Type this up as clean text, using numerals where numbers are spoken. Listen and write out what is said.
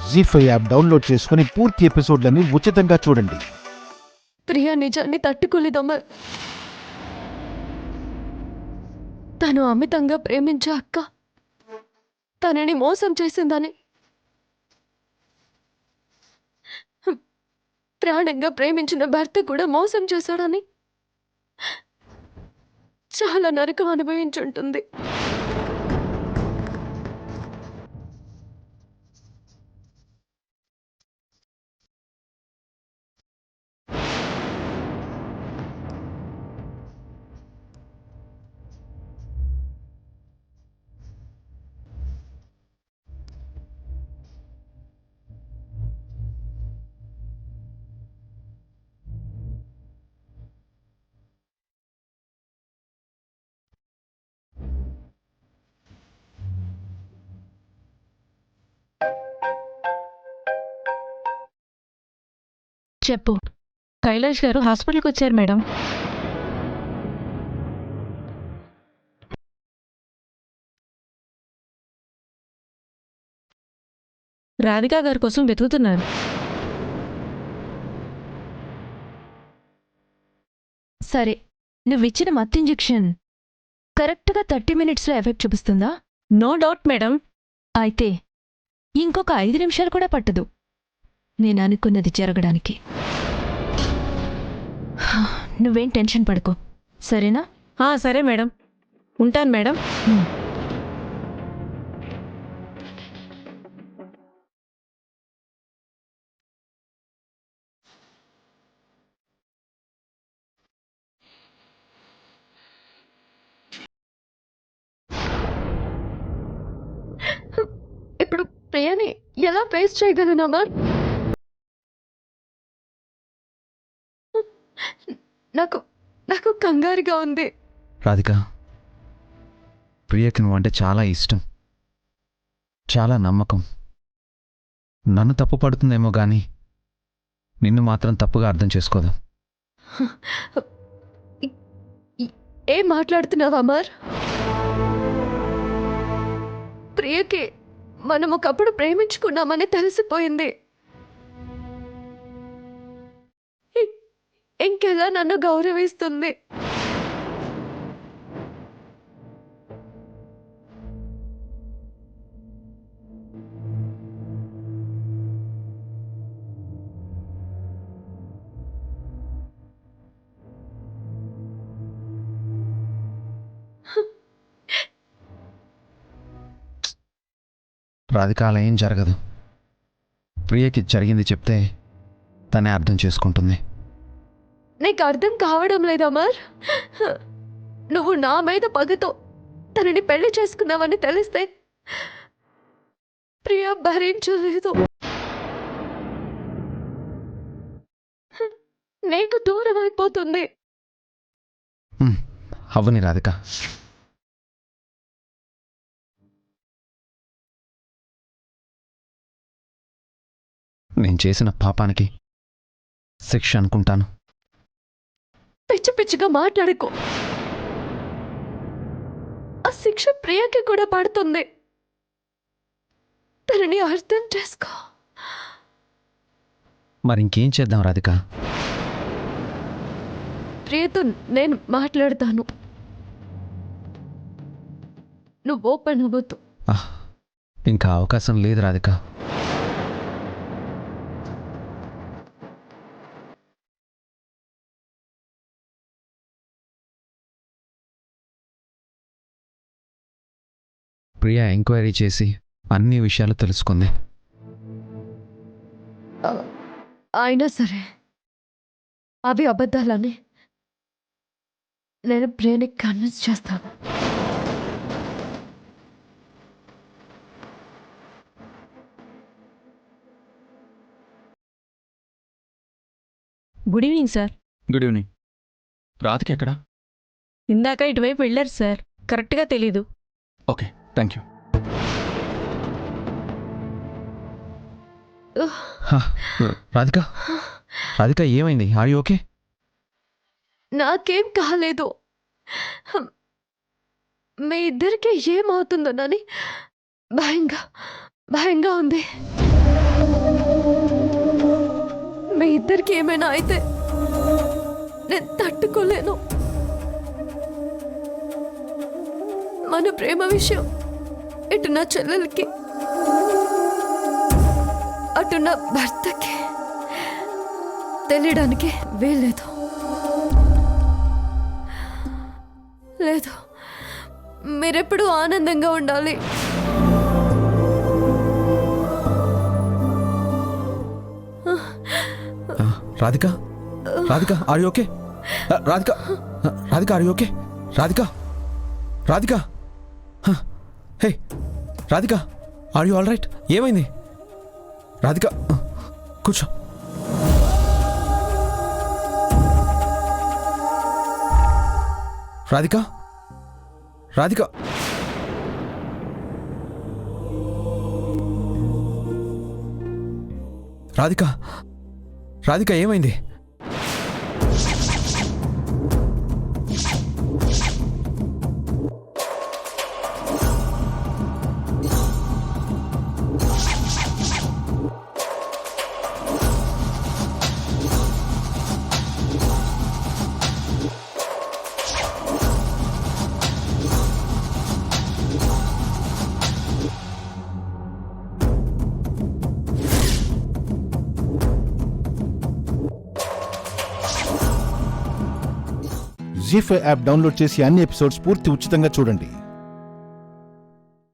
జీ5 app download చేసుకుని పూర్తి ఎపిసోడ్లని ఉచితంగా చూడండి. ప్రియా నిజాన్ని తట్టుకోలేదు అమర్. తను అమితంగా ప్రేమించే అక్క తనని మోసం చేసిందని, ప్రాణంగా ప్రేమించిన భర్త కూడా మోసం చేశాడని చాలా నరకం అనుభవించుంటుంది. చెప్పు. కైలాష్ గారు హాస్పిటల్కి వచ్చారు మేడం. రాధికా గారి కోసం వెతుకుతున్నారు. సరే, నువ్విచ్చిన మత్తు ఇంజెక్షన్ కరెక్ట్గా 30 మినిట్స్లో ఎఫెక్ట్ చూపిస్తుందా? No doubt madam. అయితే ఇంకొక 5 నిమిషాలు కూడా పట్టదు నేను అనుకున్నది జరగడానికి. నువ్వేం టెన్షన్ పడుకో, సరేనా? సరే మేడం, ఉంటాను మేడం. ఇప్పుడు ప్రియని ఎలా ఫేస్ చేయగలనమ్మా? నాకు నాకు కంగారుగా ఉంది. రాధిక, ప్రియకి నువ్వంటే చాలా ఇష్టం, చాలా నమ్మకం. నన్ను తప్పు పడుతుందేమో కానీ నిన్ను మాత్రం తప్పుగా అర్థం చేసుకోదు. ఏం మాట్లాడుతున్నావు అమర్? ప్రియకి మనం ఒకప్పుడు ప్రేమించుకున్నామని తెలిసిపోయింది. ఇంకెలా నన్ను గౌరవిస్తుంది? రాధిక, అలా ఏం జరగదు. ప్రియకి జరిగింది చెప్తే తనే అర్థం చేసుకుంటుంది. నీకు అర్థం కావడం లేదు అమర్. నువ్వు నా మీద పగతో తనని పెళ్లి చేసుకున్నావని తెలిస్తే ప్రియ భరించలేదు. నీకు దూరం అయిపోతుంది. అవ్వని రాధిక. నేను చేసిన పాపానికి శిక్ష అనుకుంటాను. పిచ్చి పిచ్చిగా మాట్లాడుకో. ఆ శిక్ష ప్రియకి కూడా పడుతుంది. తనని అర్థం చేసుకో. మరి ఇంకేం చేద్దాం రాధిక? ప్రియతో నేను మాట్లాడతాను. నువ్వు ఓపెన్ అవ్వద్దు. ఇంకా అవకాశం లేదు రాధిక. ప్రియా ఎంక్వైరీ చేసి అన్ని విషయాలు తెలుసుకుంది. అయినా సరే అవి అబద్ధాలని నేను ప్రియని కన్విన్స్ చేస్తాను. Good evening sir. Good evening. Radhika ఎక్కడా? ఇందాక ఇటువైపు వెళ్ళారు సార్, కరెక్ట్గా తెలీదు. Okay, thank you. Radhika, Radhika ఏమైంది? Are you okay? నాకేం కాలేదు. మీ ఇద్దరికి ఏమవుతుందోనని భయంగా ఉంది. ఇద్దరికి ఏమైనా అయితే నేను తట్టుకోలేను. మన ప్రేమ విషయం ఇటు నా చెల్లెలకి, అటు నా భర్తకి తెలియడానికి వీల్లేదు. లేదు, మీరెప్పుడు ఆనందంగా ఉండాలి. Radhika, Radhika, are you okay? Radhika, Radhika, are you okay? Radhika, Radhika, hey Radhika, are you all right? ఏమైంది? రాధిక, కూర్చో. రాధిక, రాధిక, రాధిక, రాధిక, ఏమైంది? జీ5 యాప్ డౌన్లోడ్ చేసి అన్ని ఎపిసోడ్స్ పూర్తి ఉచితంగా చూడండి.